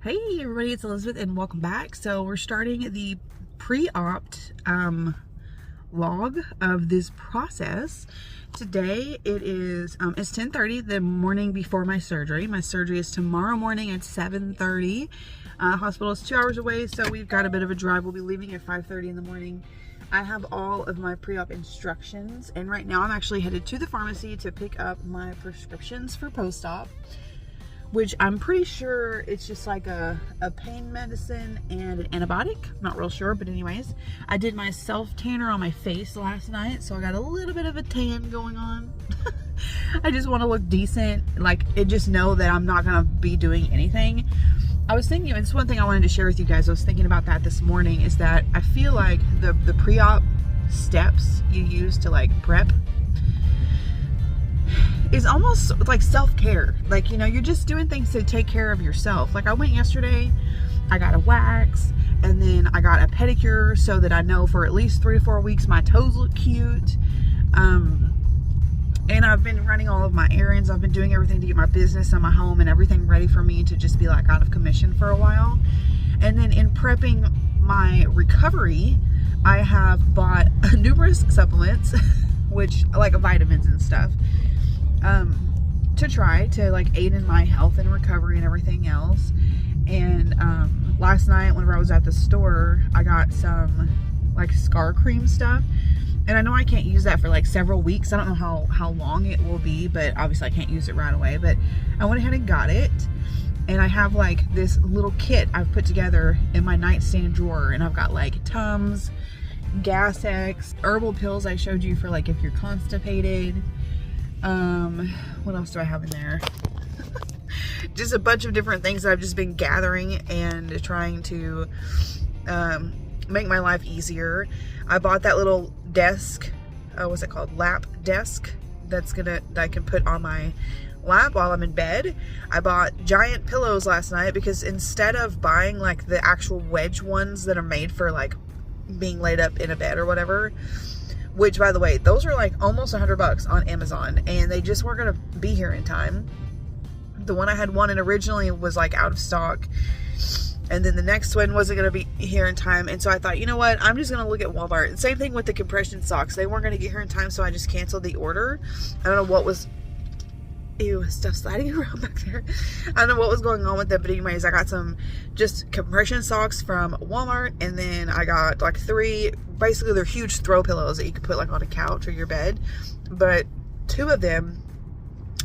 Hey everybody, it's Elizabeth and welcome back. So we're starting the pre-opt log of this process. Today it is it's 10:30, the morning before my surgery. My surgery is tomorrow morning at 7:30. Hospital is 2 hours away, so we've got a bit of a drive. We'll be leaving at 5:30 in the morning. I have all of my pre-op instructions, and right now I'm actually headed to the pharmacy to pick up my prescriptions for post-op, which I'm pretty sure it's just like a pain medicine and an antibiotic. Not real sure, but anyways, I did my self tanner on my face last night, so I got a little bit of a tan going on. I just want to look decent, like, and just know that I'm not gonna be doing anything. I was thinking, it's one thing I wanted to share with you guys. I was thinking about that this morning, is that I feel like the pre-op steps you use to like prep is almost like self-care. Like, you know, you're just doing things to take care of yourself. Like, I went yesterday, I got a wax, and then I got a pedicure so that I know for at least 3 to 4 weeks my toes look cute. And I've been running all of my errands. I've been doing everything to get my business and my home and everything ready for me to just be like out of commission for a while. And then in prepping my recovery, I have bought numerous supplements, which like vitamins and stuff, to try to like aid in my health and recovery and everything else. And last night whenever I was at the store, I got some like scar cream stuff, and I know I can't use that for like several weeks. I don't know how long it will be, but obviously I can't use it right away. But I went ahead and got it, and I have like this little kit I've put together in my nightstand drawer, and I've got like Tums, Gas X, herbal pills I showed you for like if you're constipated. What else do I have in there? Just a bunch of different things that I've just been gathering and trying to make my life easier. I bought that little desk, what's it called? Lap desk that I can put on my lap while I'm in bed. I bought giant pillows last night because instead of buying like the actual wedge ones that are made for like being laid up in a bed or whatever, which by the way, those are like almost $100 on Amazon, and they just weren't gonna be here in time. The one I had wanted originally was like out of stock, and then the next one wasn't gonna be here in time. And so I thought, you know what, I'm just gonna look at Walmart. And same thing with the compression socks. They weren't gonna get here in time, so I just canceled the order. I don't know what was, ew, stuff sliding around back there. I don't know what was going on with them, but anyways, I got some just compression socks from Walmart, and then I got like 3, basically they're huge throw pillows that you could put like on a couch or your bed, but 2 of them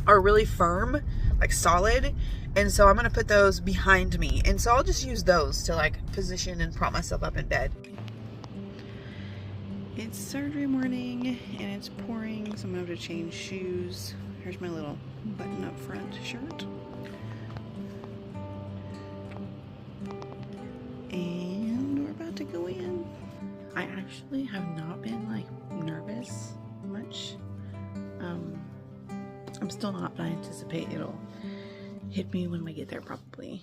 are really firm, like solid, and so I'm gonna put those behind me, and so I'll just use those to like position and prop myself up in bed. It's surgery morning and it's pouring, so I'm gonna have to change shoes. Here's my little button up front shirt. And we're about to go in. I actually have not been like nervous much. I'm still not, but I anticipate it'll hit me when we get there probably.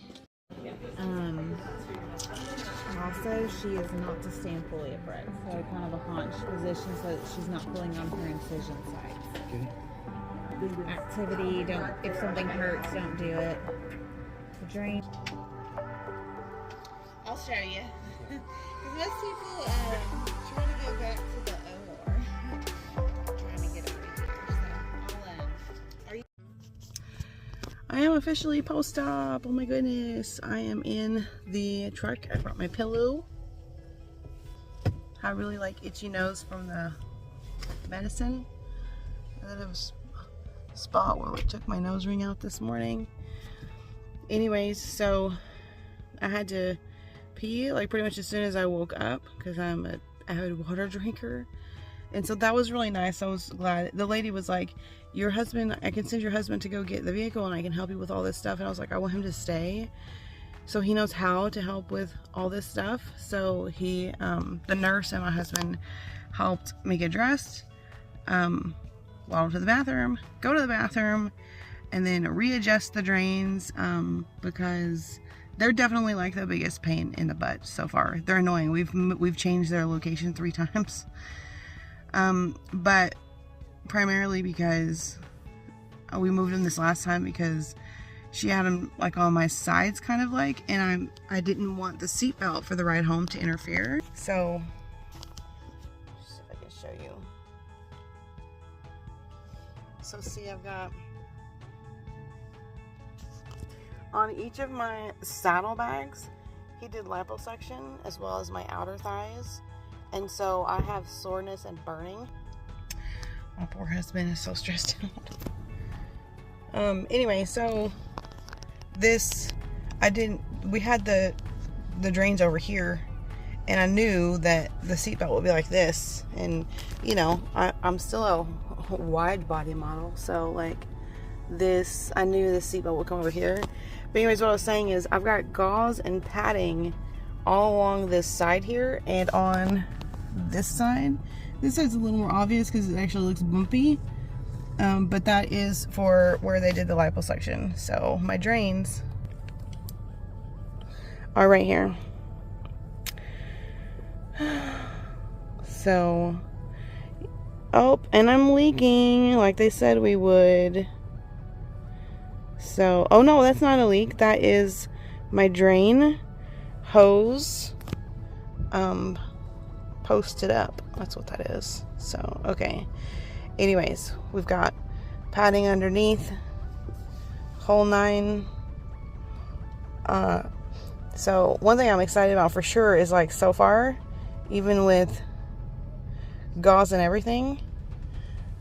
Also, she is not to stand fully upright, so kind of a hunched position so that she's not pulling on her incision sides. Okay. Activity, don't, if something hurts, don't do it. The drain. I'll show you. Because most people try to go back to the OR. Trying to get over here. So, are you? I am officially post-op. Oh my goodness. I am in the truck. I brought my pillow. I really like itchy nose from the medicine. And then it was spot where we took my nose ring out this morning. Anyways, so I had to pee like pretty much as soon as I woke up because I'm an avid water drinker, and so that was really nice. I was glad. The lady was like, your husband, I can send your husband to go get the vehicle and I can help you with all this stuff. And I was like, I want him to stay so he knows how to help with all this stuff. So he, the nurse and my husband helped me get dressed, walk to the bathroom, go to the bathroom, and then readjust the drains, because they're definitely like the biggest pain in the butt so far. They're annoying. We've changed their location 3 times, but primarily because we moved them this last time because she had them like on my sides kind of like, and I didn't want the seatbelt for the ride home to interfere. So, see if I can show you. So see, I've got on each of my saddlebags, he did liposuction as well as my outer thighs. And so I have soreness and burning. My poor husband is so stressed out. Anyway, so this, we had the drains over here, and I knew that the seatbelt would be like this. And, you know, I'm still a wide body model, so like this, I knew the seatbelt would come over here. But anyways, what I was saying is I've got gauze and padding all along this side here, and on this side. This side's a little more obvious because it actually looks bumpy. But that is for where they did the liposuction. So my drains are right here. So, oh, and I'm leaking like they said we would. So, oh no, that's not a leak. That is my drain hose posted up. That's what that is. So, okay. Anyways, we've got padding underneath, whole 9. So one thing I'm excited about for sure is like so far, even with gauze and everything,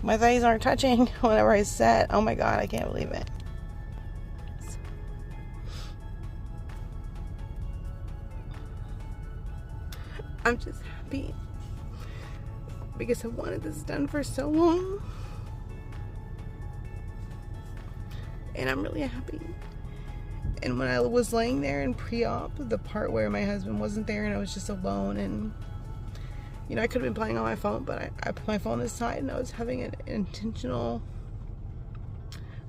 my thighs aren't touching whenever I set. Oh my god, I can't believe it. I'm just happy because I wanted this done for so long, and I'm really happy. And when I was laying there in pre-op, the part where my husband wasn't there and I was just alone, and you know, I could have been playing on my phone, but I put my phone aside and I was having an intentional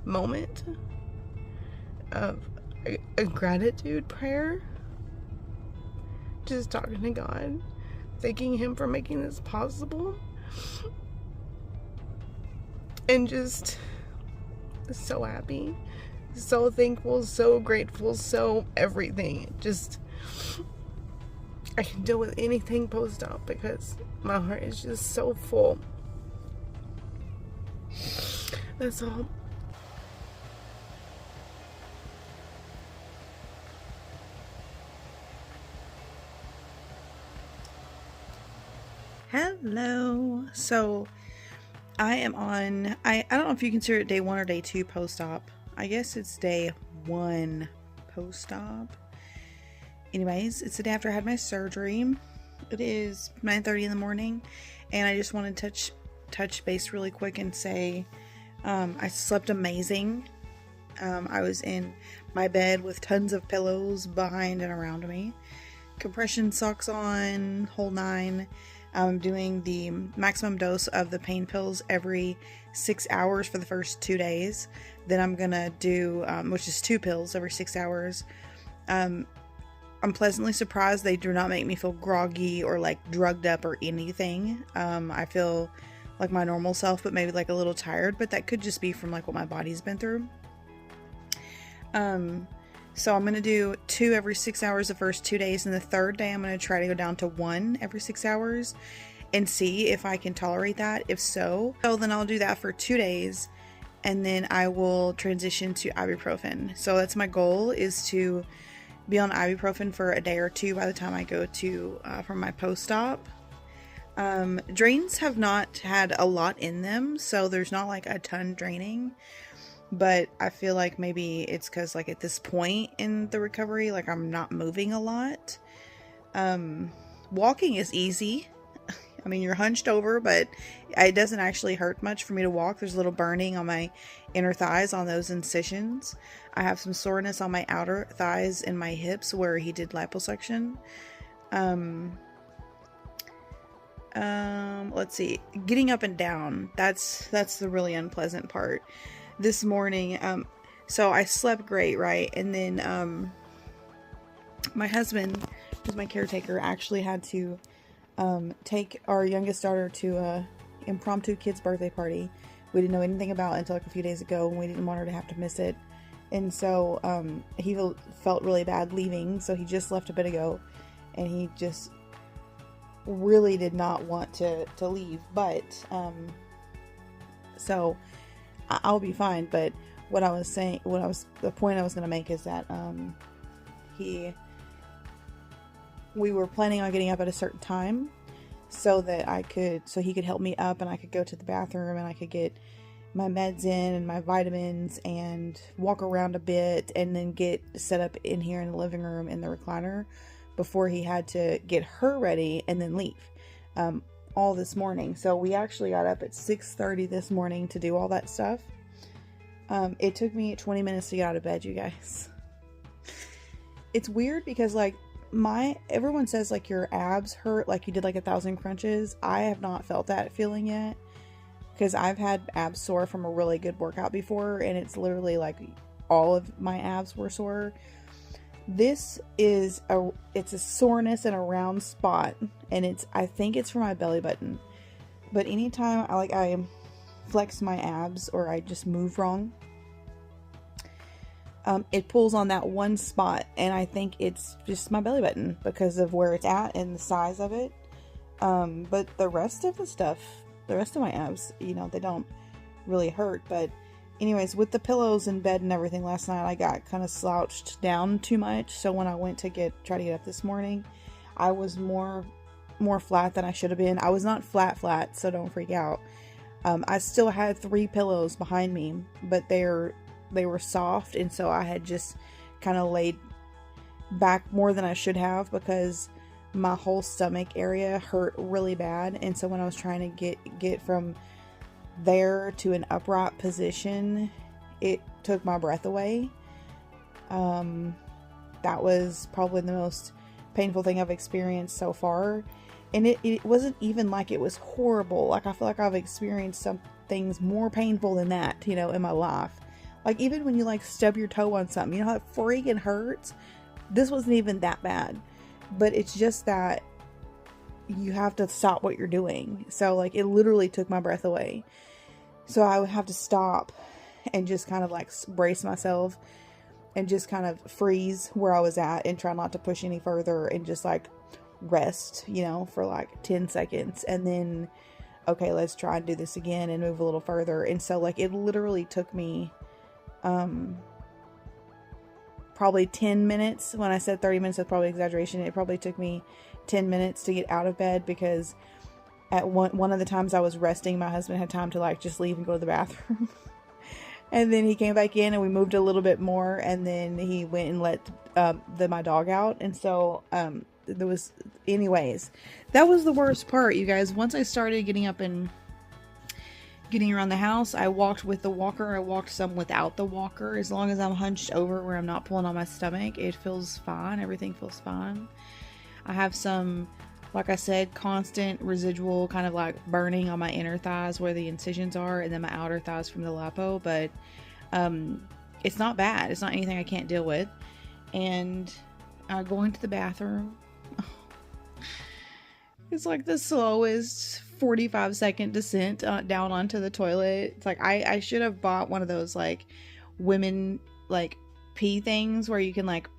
moment of a gratitude prayer, just talking to God, thanking him for making this possible, and just so happy, so thankful, so grateful, so everything. Just, I can deal with anything post-op because my heart is just so full. That's all. Hello. So I am on, I don't know if you consider it day 1 or day 2 post-op. I guess it's day 1 post-op. Anyways, it's the day after I had my surgery. It is 9:30 in the morning, and I just want to touch base really quick and say I slept amazing. I was in my bed with tons of pillows behind and around me, compression socks on, whole 9. I'm doing the maximum dose of the pain pills every 6 hours for the first 2 days. Then I'm gonna do, which is 2 pills every 6 hours. I'm pleasantly surprised they do not make me feel groggy or like drugged up or anything. I feel like my normal self, but maybe like a little tired, but that could just be from like what my body's been through. So I'm going to do 2 every 6 hours the first 2 days, and the 3rd day I'm going to try to go down to 1 every 6 hours and see if I can tolerate that. If so, then I'll do that for 2 days, and then I will transition to ibuprofen. So that's my goal, is to be on ibuprofen for a day or 2 by the time I go to for my post-op. Drains have not had a lot in them, so there's not like a ton draining. But I feel like maybe it's because like at this point in the recovery, like I'm not moving a lot. Walking is easy. I mean, you're hunched over, but it doesn't actually hurt much for me to walk. There's a little burning on my inner thighs on those incisions. I have some soreness on my outer thighs and my hips where he did liposuction. Let's see, getting up and down, that's the really unpleasant part. This morning, so I slept great, right? And then my husband, who's my caretaker, actually had to take our youngest daughter to a impromptu kid's birthday party we didn't know anything about until like a few days ago, and we didn't want her to have to miss it And so he felt really bad leaving, so he just left a bit ago, and he just really did not want to leave. But so I'll be fine. But what I was saying, the point I was going to make is that we were planning on getting up at a certain time so that so he could help me up, and I could go to the bathroom, and I could get my meds in and my vitamins and walk around a bit, and then get set up in here in the living room in the recliner before he had to get her ready and then leave all this morning. So we actually got up at 6:30 this morning to do all that stuff. It took me 20 minutes to get out of bed, you guys. It's weird because like everyone says like your abs hurt like you did like 1,000 crunches. I have not felt that feeling yet, because I've had abs sore from a really good workout before, and it's literally like all of my abs were sore. This is it's a soreness in a round spot, and I think it's for my belly button. But anytime I flex my abs or I just move wrong, it pulls on that one spot, and I think it's just my belly button because of where it's at and the size of it. But the rest of my abs, you know, they don't really hurt. But anyways, with the pillows in bed and everything last night, I got kind of slouched down too much. So when I went to try to get up this morning, I was more flat than I should have been. I was not flat, so don't freak out. I still had 3 pillows behind me, but they were soft, and so I had just kind of laid back more than I should have, because my whole stomach area hurt really bad. And so when I was trying to get from there to an upright position, it took my breath away. That was probably the most painful thing I've experienced so far. And it wasn't even like it was horrible. Like, I feel like I've experienced some things more painful than that, you know, in my life. Like, even when you like stub your toe on something, you know how it freaking hurts? This wasn't even that bad. But it's just that you have to stop what you're doing. So like, it literally took my breath away. So I would have to stop and just kind of like brace myself and just kind of freeze where I was at and try not to push any further, and just like rest, you know, for like 10 seconds. And then, okay, let's try and do this again and move a little further. And so like, it literally took me probably 10 minutes. When I said 30 minutes, that's probably exaggeration. It probably took me 10 minutes to get out of bed, because at one of the times I was resting, my husband had time to like just leave and go to the bathroom. And then he came back in, and we moved a little bit more, and then he went and let my dog out. And so anyways, that was the worst part, you guys. Once I started getting up and getting around the house, I walked with the walker. I walked some without the walker. As long as I'm hunched over where I'm not pulling on my stomach, it feels fine. Everything feels fine. I have some, like I said, constant residual kind of like burning on my inner thighs where the incisions are, and then my outer thighs from the lipo. But it's not bad. It's not anything I can't deal with. And going to the bathroom, it's like the slowest 45-second descent down onto the toilet. It's like I should have bought one of those like women like pee things where you can like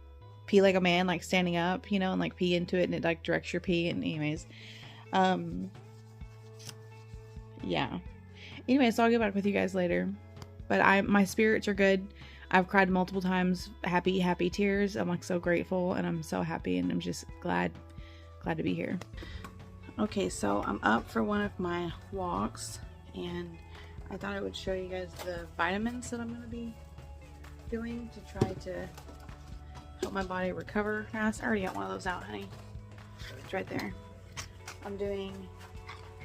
pee like a man, like standing up, you know, and like pee into it, and it like directs your pee. And anyways, yeah. Anyways, so I'll get back with you guys later. But my spirits are good. I've cried multiple times, happy tears. I'm like so grateful, and I'm so happy, and I'm just glad to be here. Okay, so I'm up for one of my walks, and I thought I would show you guys the vitamins that I'm going to be doing to try to help my body recover fast. I already got one of those out, honey. It's right there. I'm doing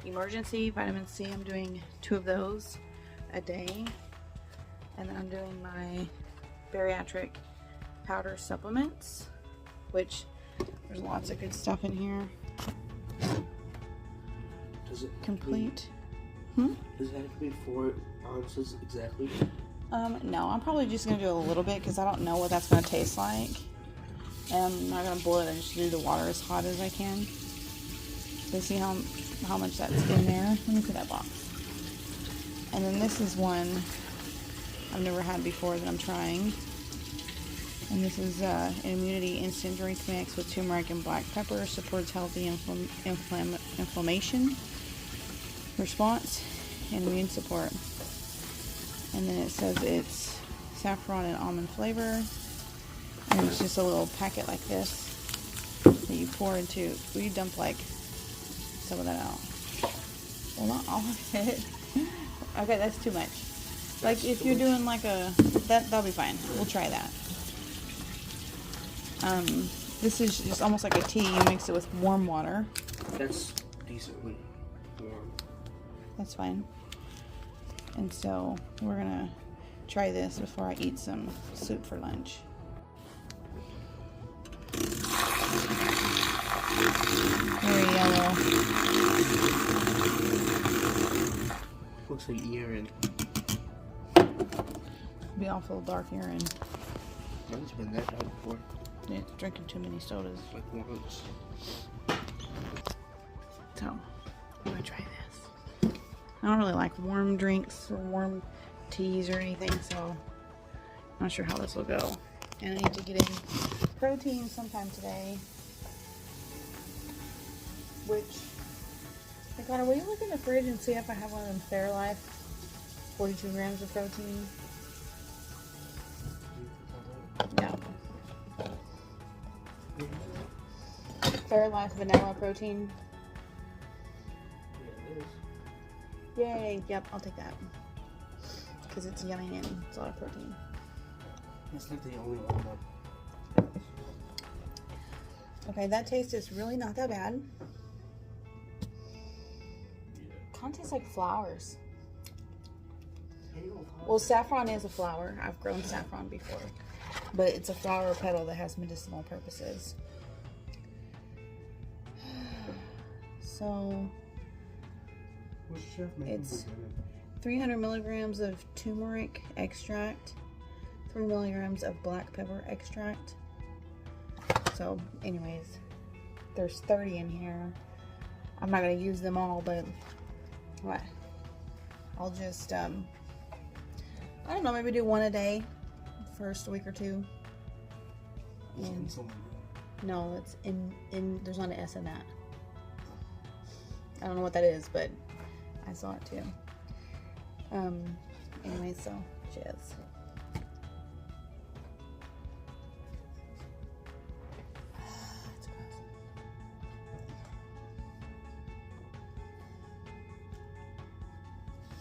emergency vitamin C. I'm doing 2 of those a day. And then I'm doing my bariatric powder supplements, which there's lots of good stuff in here. Does it complete? Does it have to be 4 ounces exactly? No, I'm probably just gonna do a little bit because I don't know what that's gonna taste like. And I'm not gonna boil it. I just do the water as hot as I can. So see how much that's in there. Let me see that box. And then this is one I've never had before that I'm trying. And this is an immunity instant drink mix with turmeric and black pepper. Supports healthy inflammation response and immune support. And then it says it's saffron and almond flavor. And it's just a little packet like this that you pour into. We dump like some of that out. Well, not all of it. Okay, that's too much. Like if you're doing like that'll be fine. We'll try that. This is just almost like a tea. You mix it with warm water. That's decently warm. That's fine. And so we're gonna try this before I eat some soup for lunch. Very yellow. Looks like urine. Be awful dark urine. Mine's been that dark before. Yeah, drinking too many sodas. Like once. So, I'm gonna try this. I don't really like warm drinks or warm teas or anything, so I'm not sure how this will go. And I need to get in protein sometime today. Which, Connor, will you look in the fridge and see if I have one of them Fairlife 42 grams of protein? Yeah. Fairlife vanilla protein. Yeah, it is. Yay! Yep, I'll take that. Because it's yummy and it's a lot of protein. That's like the only one that. Okay, that taste is really not that bad. Kind of tastes like flowers. Well, saffron is a flower. I've grown saffron before. But it's a flower petal that has medicinal purposes. So, it's 300 milligrams of turmeric extract, 3 milligrams of black pepper extract. So, anyways, there's 30 in here. I'm not going to use them all, but what? I'll just, I don't know, maybe do one a day, first week or two. And, no, it's in, there's not an S in that. I don't know what that is, but I saw it too. Anyway, so, cheers.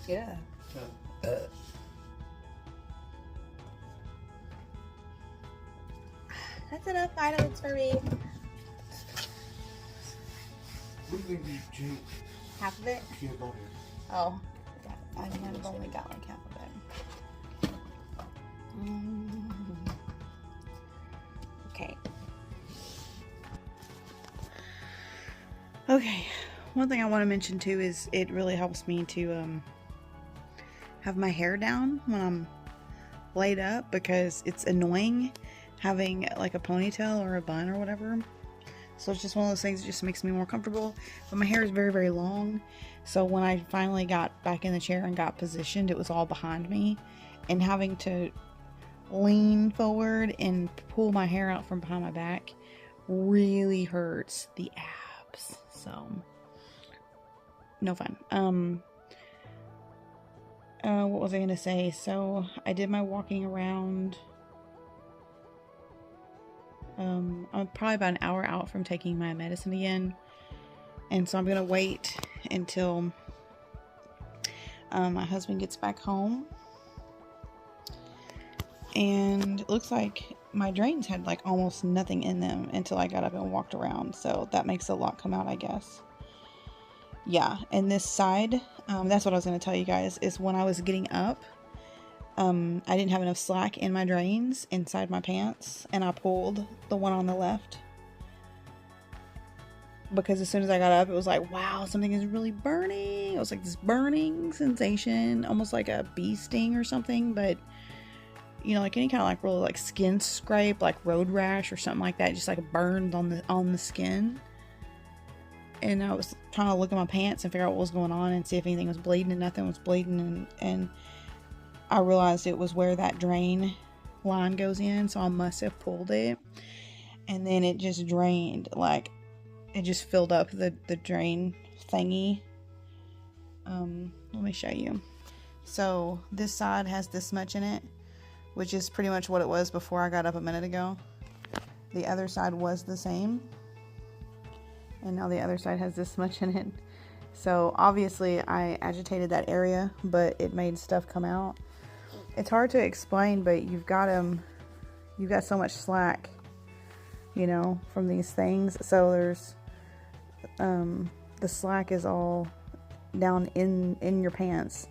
Yeah. That's enough vitamins for me. What do you think you drink? Half of it? Peanut butter. Oh. I might have only got like half of it. Okay. Okay. One thing I want to mention too is it really helps me to have my hair down when I'm laid up, because it's annoying having like a ponytail or a bun or whatever. So it's just one of those things that just makes me more comfortable. But my hair is very, very long. So when I finally got back in the chair and got positioned, it was all behind me. And having to lean forward and pull my hair out from behind my back really hurts the abs. So, no fun. What was I going to say? So I did my walking around. I'm probably about an hour out from taking my medicine again, and so I'm gonna wait until my husband gets back home. And it looks like my drains had like almost nothing in them until I got up and walked around, so that makes a lot come out, I guess. Yeah, and this side, that's what I was going to tell you guys, is when I was getting up, I didn't have enough slack in my drains inside my pants, and I pulled the one on the left, because as soon as I got up, it was like, wow, something is really burning. It was like this burning sensation, almost like a bee sting or something, but you know, like any kind of like real like skin scrape, like road rash or something like that, just like burned on the skin. And I was trying to look at my pants and figure out what was going on and see if anything was bleeding, and nothing was bleeding. And I realized it was where that drain line goes in, so I must have pulled it, and then it just drained, like it just filled up the drain thingy. Let me show you. So this side has this much in it, which is pretty much what it was before I got up a minute ago. The other side was the same, and now the other side has this much in it. So obviously I agitated that area, but it made stuff come out. It's hard to explain, but you've got so much slack, you know, from these things. So there's the slack is all down in your pants,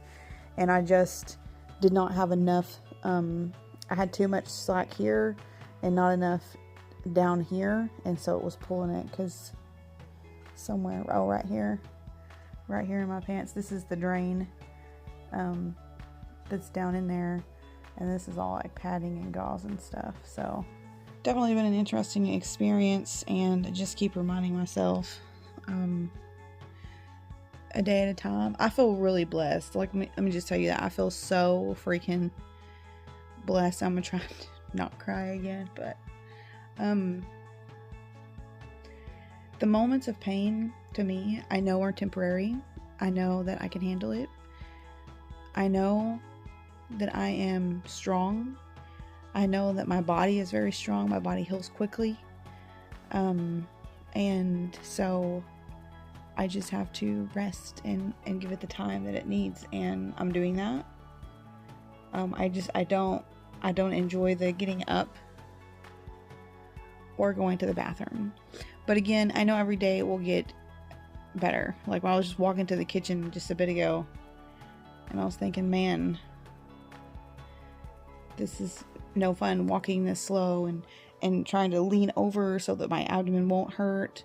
and I just did not have enough. I had too much slack here and not enough down here, and so it was pulling it, because somewhere, oh, right here in my pants, this is the drain that's down in there, and this is all like padding and gauze and stuff. So definitely been an interesting experience, and just keep reminding myself a day at a time. I feel really blessed. Like, let me just tell you that I feel so freaking blessed. I'm gonna try to not cry again, but the moments of pain, to me, I know are temporary. I know that I can handle it. I know that I am strong. I know that my body is very strong. My body heals quickly. And so I just have to rest and give it the time that it needs. And I'm doing that. I don't enjoy the getting up or going to the bathroom. But again, I know every day it will get better. Like, when I was just walking to the kitchen just a bit ago, and I was thinking, man, this is no fun walking this slow and trying to lean over so that my abdomen won't hurt.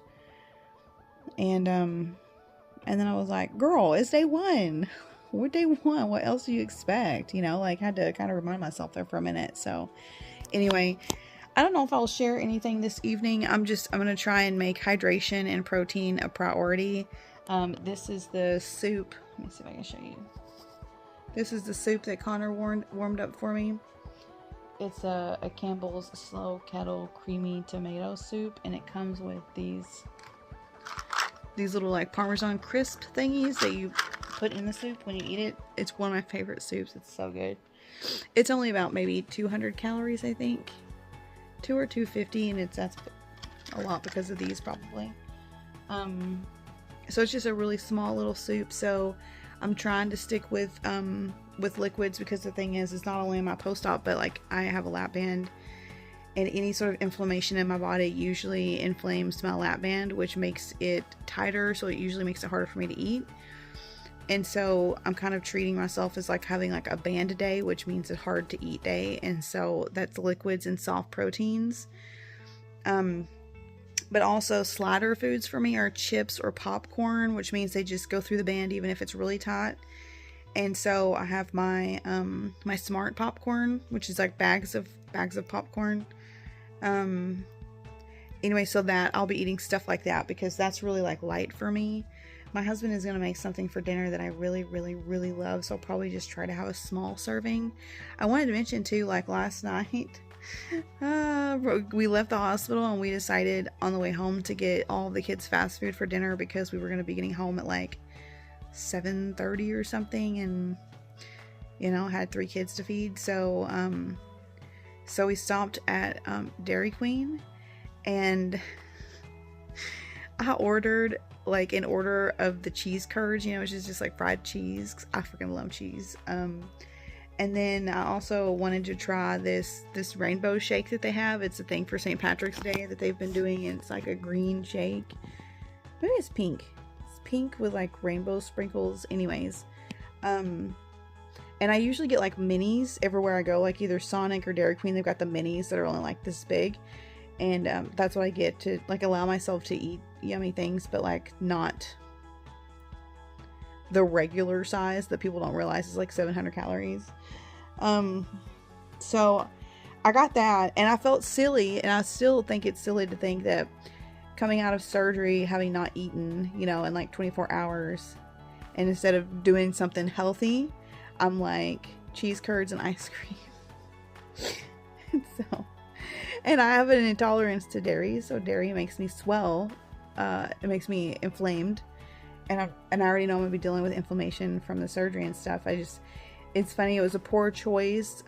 And then I was like, girl, it's day one. We're day one. What else do you expect? You know, like, had to kind of remind myself there for a minute. So anyway, I don't know if I'll share anything this evening. I'm going to try and make hydration and protein a priority. This is the soup. Let me see if I can show you. This is the soup that Connor warmed up for me. It's a Campbell's Slow Kettle Creamy Tomato Soup, and it comes with these little like Parmesan crisp thingies that you put in the soup when you eat it. It's one of my favorite soups. It's so good. It's only about maybe 200 calories, I think. 2 or 250, and that's a lot because of these, probably. So it's just a really small little soup. So I'm trying to stick with liquids, because the thing is not only am I post-op, but like, I have a lap band, and any sort of inflammation in my body usually inflames my lap band, which makes it tighter, so it usually makes it harder for me to eat. And so I'm kind of treating myself as like having like a band day, which means a hard to eat day. And so that's liquids and soft proteins. But also slider foods for me are chips or popcorn, which means they just go through the band even if it's really tight. And so I have my my Smart popcorn, which is like bags of popcorn. Anyway, so that I'll be eating stuff like that, because that's really like light for me. My husband is going to make something for dinner that I really, really, really love, so I'll probably just try to have a small serving. I wanted to mention too, like last night, we left the hospital and we decided on the way home to get all the kids fast food for dinner, because we were going to be getting home at like 7:30 or something, and you know, had 3 kids to feed. So we stopped at Dairy Queen, and I ordered like an order of the cheese curds, you know, which is just like fried cheese, 'cause I freaking love cheese. And then I also wanted to try this rainbow shake that they have. It's a thing for St. Patrick's Day that they've been doing, and it's like a green shake. Maybe it's pink. It's pink with like rainbow sprinkles. Anyways, and I usually get like minis everywhere I go, like either Sonic or Dairy Queen. They've got the minis that are only like this big. And that's what I get to like allow myself to eat yummy things, but like not the regular size that people don't realize is like 700 calories. So I got that, and I felt silly, and I still think it's silly to think that coming out of surgery, having not eaten, you know, in like 24 hours, and instead of doing something healthy, I'm like cheese curds and ice cream. So, and I have an intolerance to dairy, so dairy makes me swell. It makes me inflamed, and I already know I'm gonna be dealing with inflammation from the surgery and stuff. It's funny, it was a poor choice,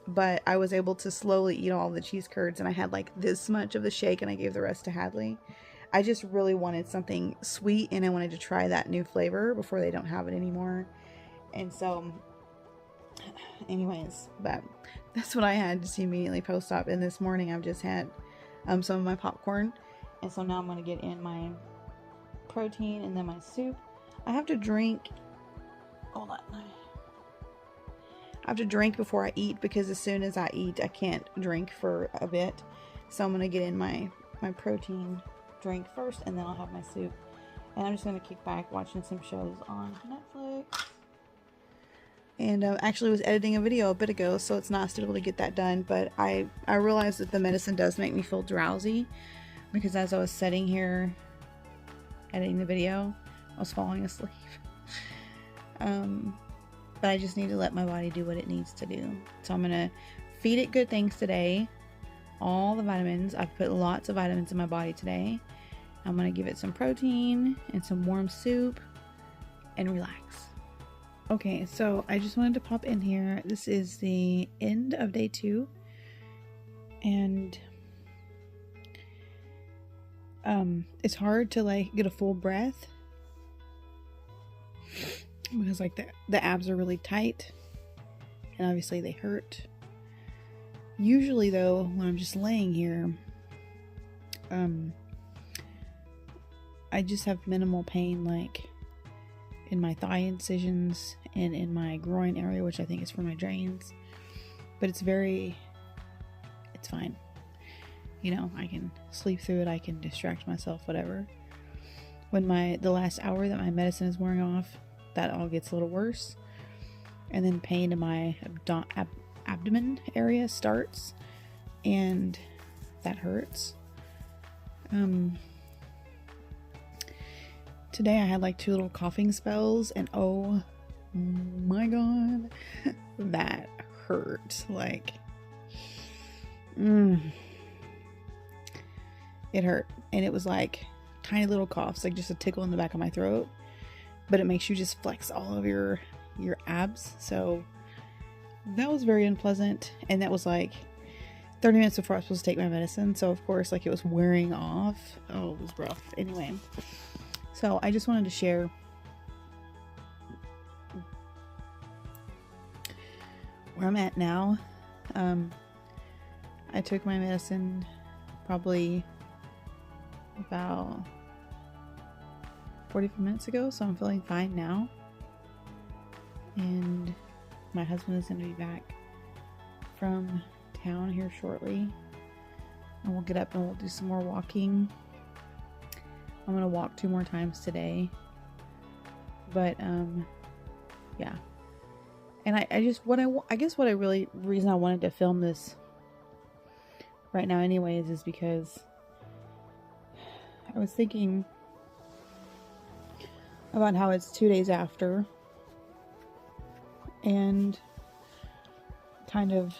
but I was able to slowly eat all the cheese curds, and I had like this much of the shake, and I gave the rest to Hadley. I just really wanted something sweet, and I wanted to try that new flavor before they don't have it anymore. And so, anyways, but that's what I had just immediately post-op. And this morning I've just had some of my popcorn, and so now I'm going to get in my protein and then my soup. I have to drink, hold on, I have to drink before I eat, because as soon as I eat I can't drink for a bit. So I'm going to get in my protein drink first, and then I'll have my soup. And I'm just going to kick back watching some shows on Netflix. And actually was editing a video a bit ago, so it's not still able to get that done. But I realized that the medicine does make me feel drowsy, because as I was sitting here editing the video, I was falling asleep. But I just need to let my body do what it needs to do. So I'm going to feed it good things today. All the vitamins. I've put lots of vitamins in my body today. I'm going to give it some protein and some warm soup and relax. Okay, so I just wanted to pop in here. This is the end of day 2. And it's hard to like get a full breath, because like the abs are really tight, and obviously they hurt. Usually though, when I'm just laying here, I just have minimal pain, like in my thigh incisions and in my groin area, which I think is for my drains. But it's fine. You know, I can sleep through it, I can distract myself, whatever. When the last hour that my medicine is wearing off, that all gets a little worse. And then pain in my abdomen area starts, and that hurts. Today I had like 2 little coughing spells, and oh my god, that hurt. Like, it hurt. And it was like tiny little coughs, like just a tickle in the back of my throat, but it makes you just flex all of your abs. So that was very unpleasant. And that was like 30 minutes before I was supposed to take my medicine, so of course like it was wearing off. Oh, it was rough. Anyway, so I just wanted to share where I'm at now. I took my medicine probably about 45 minutes ago, so I'm feeling fine now. And my husband is going to be back from town here shortly, and we'll get up and we'll do some more walking. I'm going to walk 2 more times today. But yeah. And I guess what I really reason I wanted to film this right now anyways is because I was thinking about how it's 2 days after, and kind of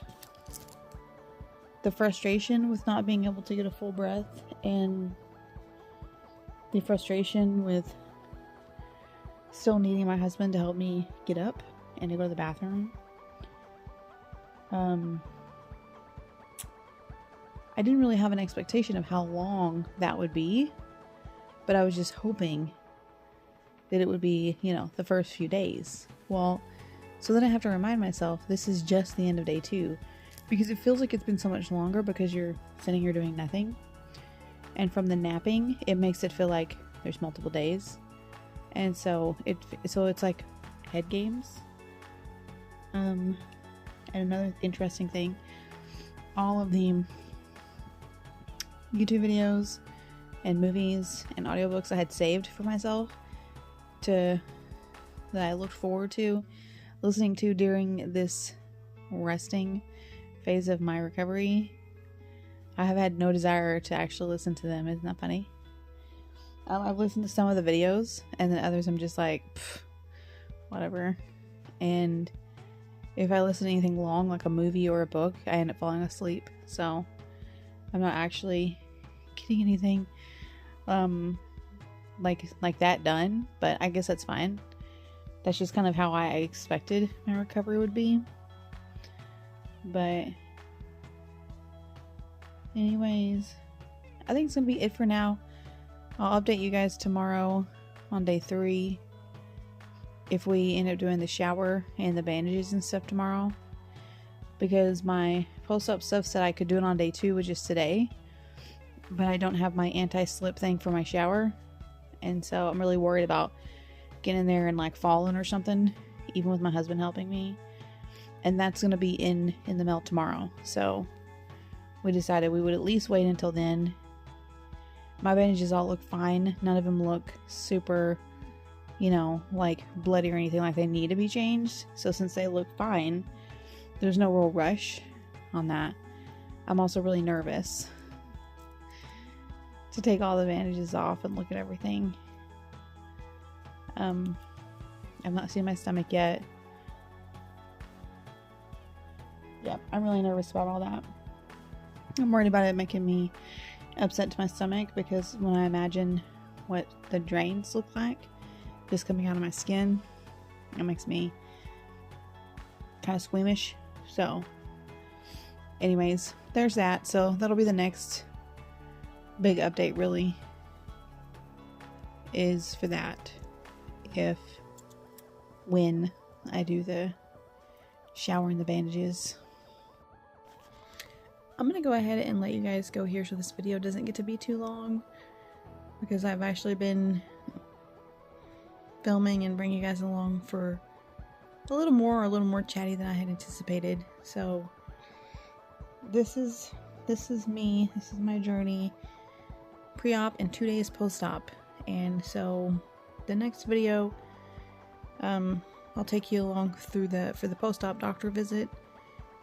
the frustration with not being able to get a full breath, and the frustration with still needing my husband to help me get up and to go to the bathroom. I didn't really have an expectation of how long that would be, but I was just hoping that it would be, you know, the first few days. Well, so then I have to remind myself this is just the end of day 2, because it feels like it's been so much longer because you're sitting here doing nothing. And from the napping, it makes it feel like there's multiple days. And so it's like head games. And another interesting thing, all of the YouTube videos and movies and audiobooks I had saved for myself that I looked forward to listening to during this resting phase of my recovery, I have had no desire to actually listen to them. Isn't that funny? I've listened to some of the videos, and then others I'm just like, whatever. And if I listen to anything long, like a movie or a book, I end up falling asleep. So I'm not actually getting anything like that done, but I guess that's fine. That's just kind of how I expected my recovery would be. But anyways, I think it's gonna be it for now. I'll update you guys tomorrow on day 3 if we end up doing the shower and the bandages and stuff tomorrow, because my post-op stuff said I could do it on day 2, which is today, but I don't have my anti-slip thing for my shower, and so I'm really worried about getting in there and like falling or something, even with my husband helping me. And that's going to be in the mail tomorrow, so we decided we would at least wait until then. My bandages all look fine. None of them look super, you know, like bloody or anything like they need to be changed. So since they look fine, there's no real rush on that. I'm also really nervous to take all the bandages off and look at everything. I've not seen my stomach yet. Yep, I'm really nervous about all that. I'm worried about it making me upset to my stomach, because when I imagine what the drains look like just coming out of my skin, it makes me kind of squeamish. So anyways, there's that. So that'll be the next big update, really, is for that, when I do the shower and the bandages. I'm gonna go ahead and let you guys go here so this video doesn't get to be too long, because I've actually been filming and bringing you guys along for a little more chatty than I had anticipated. So this is me, this is my journey, pre-op and 2 days post-op. And so the next video, I'll take you along through for the post-op doctor visit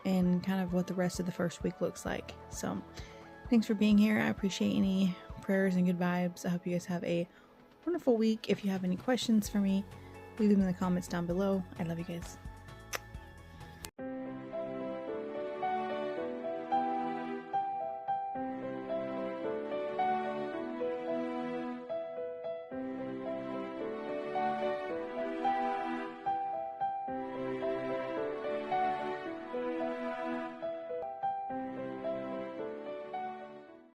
and kind of what the rest of the first week looks like. So thanks for being here. I appreciate any prayers and good vibes. I hope you guys have a wonderful week. If you have any questions for me, leave them in the comments down below. I love you guys.